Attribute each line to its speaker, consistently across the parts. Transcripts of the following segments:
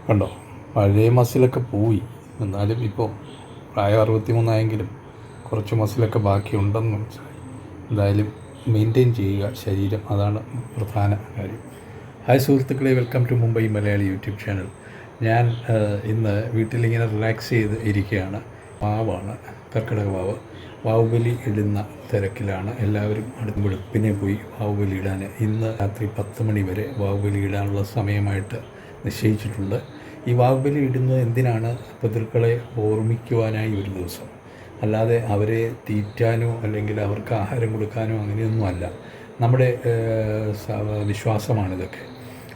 Speaker 1: കണ്ടോ, പഴയ മസിലൊക്കെ പോയി. എന്നാലും ഇപ്പോൾ പ്രായം 63 കുറച്ച് മസിലൊക്കെ ബാക്കിയുണ്ടെന്ന് മനസ്സിലായി. എന്തായാലും മെയിൻറ്റെയിൻ ചെയ്യുക ശരീരം, അതാണ് പ്രധാന കാര്യം. ഹായ് സുഹൃത്തുക്കളെ, welcome to Mumbai Malayali YouTube channel. ഞാൻ ഇന്ന് വീട്ടിലിങ്ങനെ റിലാക്സ് ചെയ്ത് ഇരിക്കുകയാണ്. വാവാണ്, കർക്കിടക വാവ്. വാവുബലി ഇടുന്ന തിരക്കിലാണ് എല്ലാവരും. അടുത്ത വെളുപ്പിനെ പോയി വാവുബലി ഇടാൻ ഇന്ന് രാത്രി 10 മണി വരെ വാവുബലി ഇടാനുള്ള സമയമായിട്ട് നിശ്ചയിച്ചിട്ടുണ്ട്. ഈ വാവുബലി ഇടുന്നത് എന്തിനാണ്? പിതൃക്കളെ ഓർമ്മിക്കുവാനായി ഒരു ദിവസം, അല്ലാതെ അവരെ തീറ്റാനോ അല്ലെങ്കിൽ അവർക്ക് ആഹാരം കൊടുക്കാനോ അങ്ങനെയൊന്നുമല്ല. നമ്മുടെ വിശ്വാസമാണിതൊക്കെ.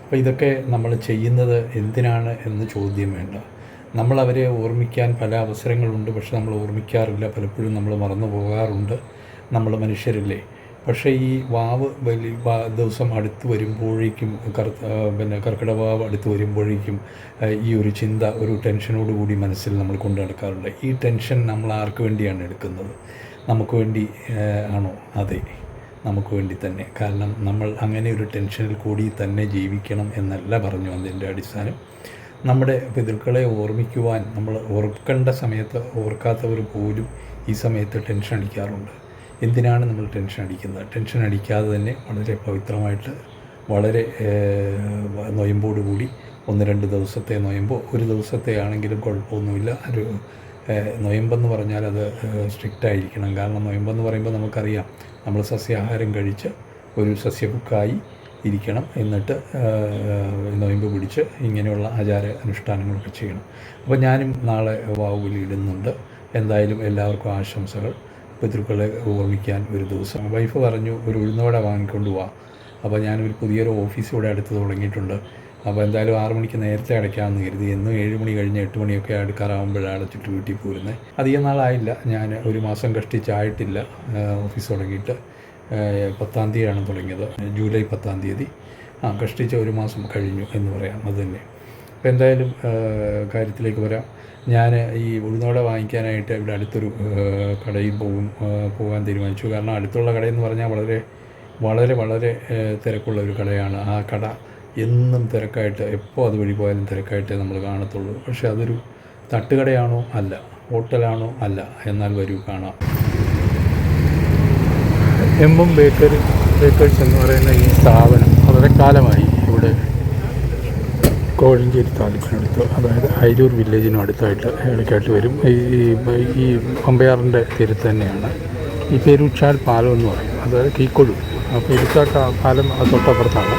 Speaker 1: അപ്പോൾ ഇതൊക്കെ നമ്മൾ ചെയ്യുന്നത് എന്തിനാണ് എന്ന് ചോദ്യം വേണ്ട. നമ്മളവരെ ഓർമ്മിക്കാൻ പല അവസരങ്ങളുണ്ട്, പക്ഷെ നമ്മൾ ഓർമ്മിക്കാറില്ല. പലപ്പോഴും നമ്മൾ മറന്നു പോകാറുണ്ട്. നമ്മൾ മനുഷ്യരല്ലേ. പക്ഷേ ഈ വാവ് ദിവസം അടുത്ത് വരുമ്പോഴേക്കും, കർക്കിടക വാവ് അടുത്ത് വരുമ്പോഴേക്കും ഈ ഒരു ചിന്ത, ഒരു ടെൻഷനോടുകൂടി മനസ്സിൽ നമ്മൾ കൊണ്ടു നടക്കാറുണ്ട്. ഈ ടെൻഷൻ നമ്മൾ ആർക്ക് വേണ്ടിയാണ് എടുക്കുന്നത്? നമുക്ക് വേണ്ടി ആണോ? അതെ, നമുക്ക് വേണ്ടി തന്നെ. കാരണം നമ്മൾ അങ്ങനെ ഒരു ടെൻഷനിൽ കൂടി തന്നെ ജീവിക്കണം എന്നല്ല പറഞ്ഞു അതിൻ്റെ അടിസ്ഥാനം. നമ്മുടെ പിതൃക്കളെ ഓർമ്മിക്കുവാൻ നമ്മൾ ഓർക്കേണ്ട സമയത്ത് ഓർക്കാത്തവർ പോലും ഈ സമയത്ത് ടെൻഷൻ അടിക്കാറുണ്ട്. എന്തിനാണ് നമ്മൾ ടെൻഷൻ അടിക്കുന്നത്? ടെൻഷൻ അടിക്കാതെ തന്നെ വളരെ പവിത്രമായിട്ട്, വളരെ നൊയമ്പോടുകൂടി 1-2 ദിവസത്തെ നൊയമ്പോ, ഒരു ദിവസത്തെ ആണെങ്കിലും കുഴപ്പമൊന്നുമില്ല. ഒരു നൊയമ്പെന്ന് പറഞ്ഞാൽ അത് സ്ട്രിക്റ്റായിരിക്കണം. കാരണം നൊയമ്പെന്ന് പറയുമ്പോൾ നമുക്കറിയാം, നമ്മൾ സസ്യാഹാരം കഴിച്ച് ഒരു സസ്യബുക്കായി ഇരിക്കണം. എന്നിട്ട് നൊയമ്പ് പിടിച്ച് ഇങ്ങനെയുള്ള ആചാര അനുഷ്ഠാനങ്ങളൊക്കെ ചെയ്യണം. അപ്പോൾ ഞാനും നാളെ വാവുബലി ഇടുന്നുണ്ട്. എന്തായാലും എല്ലാവർക്കും ആശംസകൾ. പിതൃക്കളെ ഓർമ്മിക്കാൻ ഒരു ദിവസം. വൈഫ് പറഞ്ഞു, ഒരു ഉഴുന്നുവട വാങ്ങിക്കൊണ്ട് പോവാം. അപ്പോൾ ഞാനൊരു പുതിയൊരു ഓഫീസ് ഇവിടെ അടുത്ത് തുടങ്ങിയിട്ടുണ്ട്. അപ്പോൾ എന്തായാലും 6 മണിക്ക് നേരത്തെ അടയ്ക്കാമെന്ന് കരുതി. എന്നും 7 മണി കഴിഞ്ഞ് 8 മണിയൊക്കെ അടുക്കാറാകുമ്പോഴാണ് അടച്ചിട്ട് വീട്ടിൽ പോരുന്നത്. അധികം നാളായില്ല, ഞാൻ ഒരു മാസം കഷ്ടിച്ചായിട്ടില്ല ഓഫീസ് തുടങ്ങിയിട്ട്. 10-ാം തീയതിയാണ് തുടങ്ങിയത്, ജൂലൈ 10-ാം തീയതി. കഷ്ടിച്ച് ഒരു മാസം കഴിഞ്ഞു എന്ന് പറയാം. അത് തന്നെ. അപ്പോൾ എന്തായാലും കാര്യത്തിലേക്ക് വരാം. ഞാൻ ഈ ഉഴുന്നോടെ വാങ്ങിക്കാനായിട്ട് ഇവിടെ അടുത്തൊരു കടയിൽ പോകാൻ തീരുമാനിച്ചു. കാരണം അടുത്തുള്ള കടയെന്ന് പറഞ്ഞാൽ വളരെ വളരെ വളരെ തിരക്കുള്ള ഒരു കടയാണ്. ആ കട എന്നും തിരക്കായിട്ട്, എപ്പോൾ അതുവഴി പോയാലും തിരക്കായിട്ടേ നമ്മൾ കാണത്തുള്ളൂ. പക്ഷേ അതൊരു തട്ടുകടയാണോ? അല്ല. ഹോട്ടലാണോ? അല്ല. എന്നാൽ വരൂ കാണാം. എം ബേക്കേഴ്സ് എന്ന് പറയുന്ന ഈ സ്ഥാപനം വളരെ കാലമായി ഇവിടെ കോഴഞ്ചേരി താലൂക്കിനടുത്ത്, അതായത് അയിരൂർ വില്ലേജിനും അടുത്തായിട്ട് ഇടയ്ക്കായിട്ട് വരും. ഈ പമ്പയാറിൻ്റെ തീരത്ത് തന്നെയാണ്. ഈ പെരുച്ചാൽ പാലം എന്ന് പറയും, അതായത് കീക്കൊഴു. അപ്പോൾ പെരുച്ചാൽ പാലം തൊട്ടപ്പുറത്താണ്.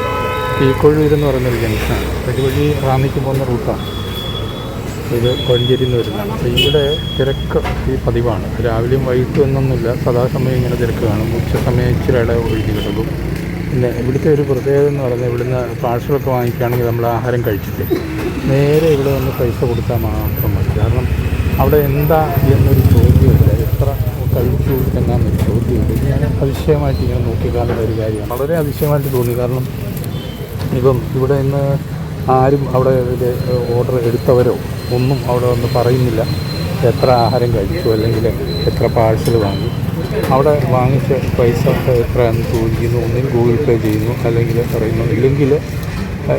Speaker 1: കീക്കൊഴൂർ എന്ന് പറയുന്നൊരു ജംഗ്ഷനാണ്. ഇതുവഴി റാന്നിക്ക് പോകുന്ന റൂട്ടാണ് ഇത്, കോഴഞ്ചേരിയിൽ നിന്ന് വരുന്നതാണ്. അപ്പോൾ ഇവിടെ തിരക്ക് ഈ പതിവാണ്. രാവിലെയും വൈകിട്ടും എന്നൊന്നുമില്ല, സദാസമയം ഇങ്ങനെ തിരക്ക് കാണും. ഉച്ച സമയം ഇച്ചിരി ഇട ഒഴുകി കിടക്കും. പിന്നെ ഇവിടുത്തെ ഒരു പ്രത്യേകത എന്ന് പറയുന്നത്, ഇവിടുന്ന് പാഴ്സലൊക്കെ വാങ്ങിക്കുകയാണെങ്കിൽ നമ്മൾ ആഹാരം കഴിച്ചിട്ട് നേരെ ഇവിടെ വന്ന് പൈസ കൊടുത്താൽ മാത്രം മതി. കാരണം അവിടെ എന്താ എന്നൊരു ചോദ്യമില്ല, എത്ര കഴിച്ചു എന്നാന്നൊരു ചോദ്യമില്ല. ഞാൻ അതിശയമായിട്ട് ഇങ്ങനെ നോക്കിക്കാണുന്ന ഒരു കാര്യമാണ്. വളരെ അതിശയമായിട്ട് തോന്നി. കാരണം ഇപ്പം ഇവിടെ ഇന്ന് ആരും അവിടെ ഓർഡർ എടുത്തവരോ ഒന്നും അവിടെ വന്ന് പറയുന്നില്ല എത്ര ആഹാരം കഴിച്ചു അല്ലെങ്കിൽ എത്ര പാഴ്സൽ വാങ്ങി. അവിടെ വാങ്ങിച്ച പൈസ എത്രയാണെന്ന് ചോദിക്കുന്നു. ഒന്നിൽ ഗൂഗിൾ പേ ചെയ്യുന്നു, അല്ലെങ്കിൽ പറയുന്നു, ഇല്ലെങ്കിൽ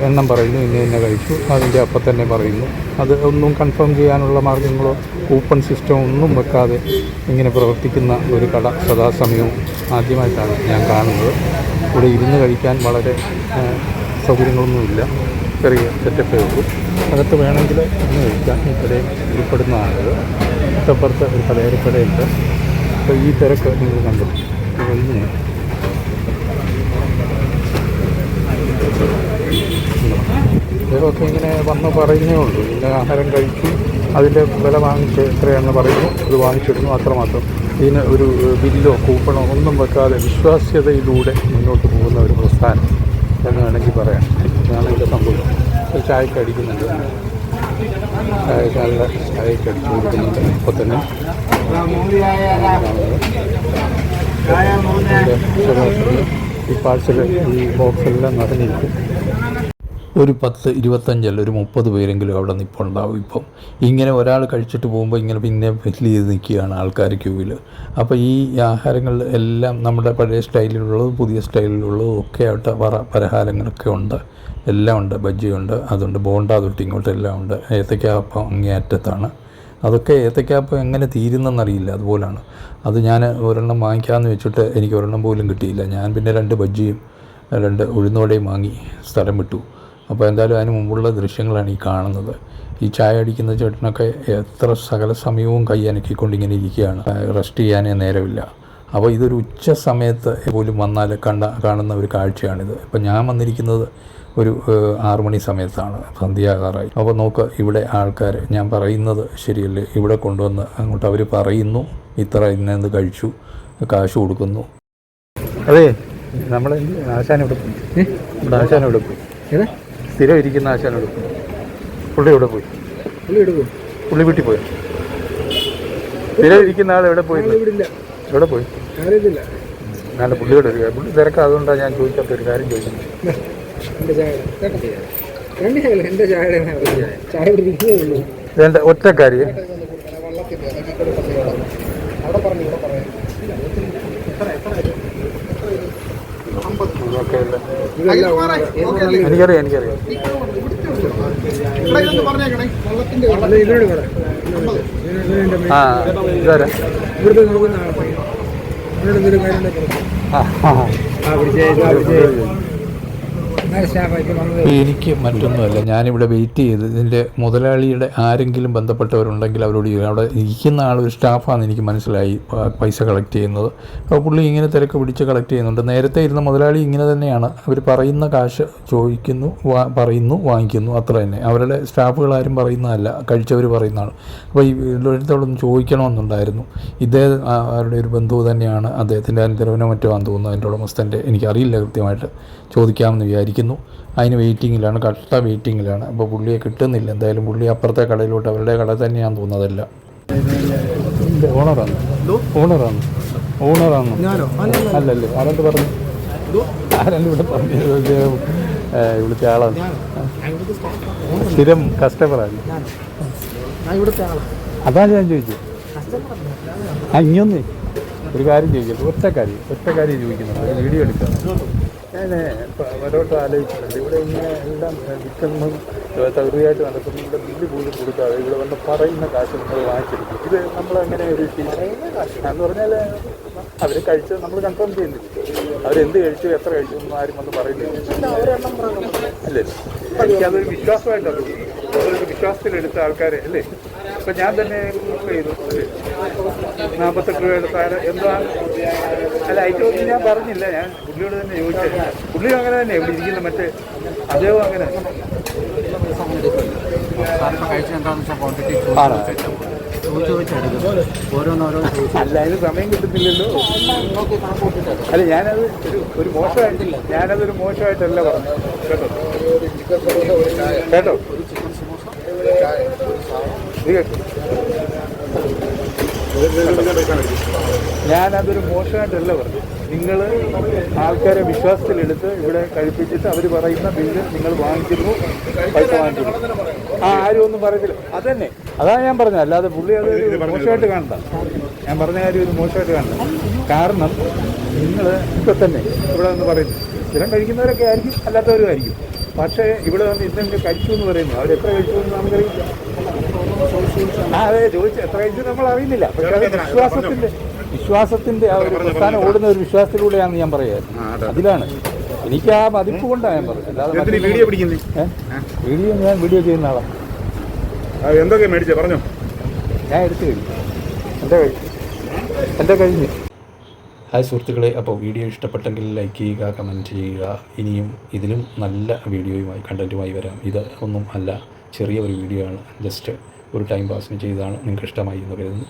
Speaker 1: എണ്ണം പറയുന്നു, ഇന്ന കഴിച്ചു, അതിൻ്റെ അപ്പം തന്നെ പറയുന്നു. അത് ഒന്നും കൺഫേം ചെയ്യാനുള്ള മാർഗ്ഗങ്ങളോ കൂപ്പൺ സിസ്റ്റമോ ഒന്നും വെക്കാതെ ഇങ്ങനെ പ്രവർത്തിക്കുന്ന ഒരു കട സദാസമയവും ആദ്യമായിട്ടാണ് ഞാൻ കാണുന്നത്. ഇവിടെ ഇരുന്ന് കഴിക്കാൻ വളരെ സൗകര്യങ്ങളൊന്നുമില്ല, ചെറിയ സെറ്റപ്പേ ഉള്ളൂ. അകത്ത് വേണമെങ്കിൽ ഇന്ന് കഴിക്കാം. ഈ കടയിൽ ഉൾപ്പെടുന്ന ആളുകൾ തൊട്ടപ്പുറത്ത് ഒരു പലചരക്കടയുണ്ട്. അപ്പോൾ ഈ തിരക്ക് നിങ്ങൾ കണ്ടു. ഇതൊക്കെ ഇങ്ങനെ വന്ന് പറയുന്നേ ഉള്ളൂ. ഇങ്ങനെ ആഹാരം കഴിച്ചു, അതിൻ്റെ വില വാങ്ങിച്ച് എത്രയാണെന്ന് പറയുന്നു, അത് വാങ്ങിച്ചിടുന്നു, അത്രമാത്രം. ഇതിന് ഒരു ബില്ലോ കൂപ്പണോ ഒന്നും വെക്കാതെ വിശ്വാസ്യതയിലൂടെ മുന്നോട്ട് പോകുന്ന ഒരു പ്രസ്ഥാനം എന്ന് വേണമെങ്കിൽ പറയാം. ഇതാണ് ഇതിൻ്റെ സംഭവം. ചായക്ക് അടിക്കുന്നുണ്ട്, ചായക്ക് അടിച്ചു കൊടുക്കുന്നുണ്ട്. ഇപ്പോൾ തന്നെ ഈ പാഴ്സൽ ഈ ബോക്സെല്ലാം നിറഞ്ഞിരിക്കും. ഒരു 10, 25 അല്ല, ഒരു 30 പേരെങ്കിലും അവിടെ നിൽപ്പുണ്ടാവും. ഇപ്പം ഇങ്ങനെ ഒരാൾ കഴിച്ചിട്ട് പോകുമ്പോൾ ഇങ്ങനെ പിന്നെ ഫില്ല് ചെയ്ത് നിൽക്കുകയാണ് ആൾക്കാർ ക്യൂവിൽ. അപ്പോൾ ഈ ആഹാരങ്ങൾ എല്ലാം നമ്മുടെ പഴയ സ്റ്റൈലിലുള്ളതും പുതിയ സ്റ്റൈലിലുള്ളതും ഒക്കെ ആയിട്ട് പലഹാരങ്ങളൊക്കെ ഉണ്ട്. എല്ലാം ഉണ്ട്, ബജ്ജിയുണ്ട്, അതുണ്ട്, ബോണ്ട തൊട്ട് ഇങ്ങോട്ട് എല്ലാം ഉണ്ട്. ഏത്തയ്ക്കാപ്പം അങ്ങേ അറ്റത്താണ്. അതൊക്കെ ഏത്തയ്ക്കാപ്പം എങ്ങനെ തീരുന്നെന്നറിയില്ല, അതുപോലാണ്. അത് ഞാൻ ഒരെണ്ണം വാങ്ങിക്കാമെന്ന് വെച്ചിട്ട് എനിക്ക് ഒരെണ്ണം പോലും കിട്ടിയില്ല. ഞാൻ പിന്നെ 2 ബജ്ജിയും 2 ഉഴുന്നുവടയും വാങ്ങി സ്ഥലം വിട്ടു. അപ്പോൾ എന്തായാലും അതിന് മുമ്പുള്ള ദൃശ്യങ്ങളാണ് ഈ കാണുന്നത്. ഈ ചായ അടിക്കുന്ന ചേട്ടനൊക്കെ എത്ര സകല സമയവും കൈ അനക്കിക്കൊണ്ടിങ്ങനെ ഇരിക്കുകയാണ്. റെസ്റ്റ് ചെയ്യാനേ നേരമില്ല. അപ്പോൾ ഇതൊരു ഉച്ച സമയത്ത് പോലും വന്നാൽ കാണുന്ന ഒരു കാഴ്ചയാണിത്. ഇപ്പം ഞാൻ വന്നിരിക്കുന്നത് ഒരു 6 മണി സമയത്താണ്, സന്ധ്യാകാറായി. അപ്പോൾ നോക്ക്, ഇവിടെ ആൾക്കാർ, ഞാൻ പറയുന്നത് ശരിയല്ലേ, ഇവിടെ കൊണ്ടുവന്ന് അങ്ങോട്ട് അവർ പറയുന്നു ഇത്ര ഇന്നത് കഴിച്ചു, കാശ് കൊടുക്കുന്നു. അതെ, നമ്മൾ ആശാൻ ഇവിടെ പോയി, ഇവിടെ ആശാൻ ഇവിടെ പോയി, സ്ഥിരം ഇരിക്കുന്ന ആശാൻ ഇവിടെ പോയി. പുള്ളി ഇവിടെ പോയി, പുള്ളി വീട്ടിൽ പോയി. സ്ഥിരം ഇരിക്കുന്ന ആൾ എവിടെ പോയി? എവിടെ പോയി? നല്ല പുള്ളിയോട് ഒരു പുള്ളി തിരക്ക്, അതുകൊണ്ടാണ് ഞാൻ ചോദിക്കാത്ത ഒരു കാര്യം ചോദിക്കുന്നത്. എൻ്റെ ഒറ്റ കാര്യം, എനിക്കറിയാം ആ ഇതാരാ എനിക്ക് മറ്റൊന്നുമല്ല, ഞാനിവിടെ വെയിറ്റ് ചെയ്ത് ഇതിൻ്റെ മുതലാളിയുടെ ആരെങ്കിലും ബന്ധപ്പെട്ടവരുണ്ടെങ്കിൽ അവരോട് അവിടെ ഇരിക്കുന്ന ആളൊരു സ്റ്റാഫാണെന്ന് എനിക്ക് മനസ്സിലായി പൈസ കളക്ട് ചെയ്യുന്നത്. അപ്പോൾ പുള്ളി ഇങ്ങനെ തിരക്ക് പിടിച്ച് കളക്ട് ചെയ്യുന്നുണ്ട്. നേരത്തെ ഇരുന്ന മുതലാളി ഇങ്ങനെ തന്നെയാണ്, അവർ പറയുന്ന കാശ് ചോദിക്കുന്നു, പറയുന്നു, വാങ്ങിക്കുന്നു, അത്ര തന്നെ. അവരുടെ സ്റ്റാഫുകളാരും പറയുന്നതല്ല, കഴിച്ചവർ പറയുന്നതാണ്. അപ്പോൾ ഈ വീട്ടിലോടൊന്ന് ചോദിക്കണമെന്നുണ്ടായിരുന്നു. അവരുടെ ഒരു ബന്ധു തന്നെയാണ്, അദ്ദേഹത്തിൻ്റെ അനന്തരവനോ മറ്റോ ആണെന്ന് തോന്നുന്നു അതിൻ്റെ ഉടമസ്ഥൻ്റെ, എനിക്കറിയില്ല കൃത്യമായിട്ട്. ചോദിക്കാമെന്ന് വിചാരിക്കുന്നു. അതിന് വെയിറ്റിങ്ങിലാണ്, കട്ട വെയിറ്റിങ്ങിലാണ്. അപ്പോൾ പുള്ളിയെ കിട്ടുന്നില്ല. എന്തായാലും പുള്ളി അപ്പുറത്തെ കടയിലോട്ട്, അവരുടെ കട തന്നെയാണെന്ന് തോന്നുന്നതല്ല. ഓണറാണ് അല്ലല്ലേ? ആരെന്ത് പറഞ്ഞു? ഇവിടെ പറഞ്ഞു ഇവിടുത്തെ ആളാണ്, സ്ഥിരം കസ്റ്റമറാണ്. അതാണ് ഞാൻ ചോദിച്ചത്. ഇനിയൊന്നേ ഒരു കാര്യം ചോദിക്കട്ടെ, ഒറ്റ കാര്യം ചോദിക്കുന്നുണ്ട്, ഒരു വീഡിയോ എടുക്കാം. ഞാൻ പലവട്ടം ആലോചിച്ചിട്ടുണ്ട്, ഇവിടെ ഇങ്ങനെ എല്ലാം വിൽക്കുന്നതും തകൃതിയായിട്ട് നടക്കുന്നു. ഇവിടെ ബില്ല് പോലും കൊടുക്കാതെ ഇവിടെ വന്ന് പറയുന്ന കാശ് നമ്മൾ വാങ്ങിച്ചെടുക്കും. ഇത് നമ്മളങ്ങനെ ഒരു എന്ന് പറഞ്ഞാൽ അവർ കഴിച്ചത് നമ്മൾ കൺഫേം ചെയ്യുന്നില്ല. അവരെന്ത് കഴിച്ചു, എത്ര കഴിച്ചു ഒന്നും ആരും വന്ന് പറയുന്നില്ല. അല്ലേ? എനിക്കതൊരു വിശ്വാസമായിട്ടാണ്, അതൊരു വിശ്വാസത്തിലെടുത്ത ആൾക്കാരെ അല്ലേ. ഇപ്പം ഞാൻ തന്നെ ബുക്ക് ചെയ്തു 48 രൂപയുടെ താരം എന്താ അല്ല ഐറ്റം ഞാൻ പറഞ്ഞില്ല, ഞാൻ പുള്ളിയോട് തന്നെ ചോദിച്ചത്. പുള്ളിയും അങ്ങനെ തന്നെ ഇവിടെ ഇരിക്കുന്ന മറ്റേ അദ്ദേഹവും അങ്ങനെ. അല്ല, അതിന് സമയം കിട്ടുന്നില്ലല്ലോ. അല്ല, ഞാനതൊരു മോശമായിട്ടല്ല പറഞ്ഞു കേട്ടോ. ഞാനതൊരു മോശമായിട്ടല്ല പറഞ്ഞു. നിങ്ങൾ ആൾക്കാരെ വിശ്വാസത്തിലെടുത്ത് ഇവിടെ കഴിപ്പിച്ചിട്ട് അവർ പറയുന്ന ബില്ല് നിങ്ങൾ വാങ്ങിക്കുന്നു, പൈസ വാങ്ങിക്കുന്നു. ആരും ഒന്നും പറയത്തില്ല. അതന്നെ, അതാണ് ഞാൻ പറഞ്ഞത്. അല്ലാതെ പുള്ളി അതൊരു മോശമായിട്ട് കാണണ്ട. ഞാൻ പറഞ്ഞ കാര്യം ഒരു മോശമായിട്ട് കാണണ്ട. കാരണം നിങ്ങൾ ഇപ്പം തന്നെ ഇവിടെ നിന്ന് പറയുന്നു, സ്ഥിരം കഴിക്കുന്നവരൊക്കെ ആയിരിക്കും, അല്ലാത്തവരും ആയിരിക്കും. പക്ഷേ ഇവിടെ വന്ന് ഇന്നെങ്കിലും കഴിച്ചു എന്ന് പറയുന്നു. അവരെത്ര കഴിച്ചു എന്ന് നമുക്കറിയില്ല. അതെ, ചോദിച്ചു എത്ര കഴിച്ചു നമ്മൾ അറിയുന്നില്ല. പക്ഷെ അത് വിശ്വാസത്തിന്റെ ആ ഒരു പ്രസ്ഥാനം ഓടുന്ന ഒരു വിശ്വാസത്തിലൂടെയാണെന്ന് ഞാൻ പറയാം. അതിലാണ് എനിക്ക് ആ മതിപ്പ് കൊണ്ടാണ് ഞാൻ പറഞ്ഞത്. അല്ലാതെ വീഡിയോ ഞാൻ വീഡിയോ ചെയ്യുന്ന ആളാണ്.
Speaker 2: എന്തൊക്കെ മേടിച്ചേ പറഞ്ഞോ?
Speaker 1: ഞാൻ എടുത്തു കഴിഞ്ഞു, എൻ്റെ കഴിഞ്ഞു. ഹായ് സുഹൃത്തുക്കളെ, അപ്പോൾ വീഡിയോ ഇഷ്ടപ്പെട്ടെങ്കിൽ ലൈക്ക് ചെയ്യുക, കമൻറ്റ് ചെയ്യുക. ഇനിയും ഇതിലും നല്ല വീഡിയോയുമായി കണ്ടൻറ്റുമായി വരാം. ഇത് ഒന്നും അല്ല, ചെറിയ ഒരു വീഡിയോ ആണ്, ജസ്റ്റ് ഒരു ടൈം പാസിന് ചെയ്തതാണ്. നിങ്ങൾക്ക് ഇഷ്ടമായി എന്ന് കരുതുന്നു.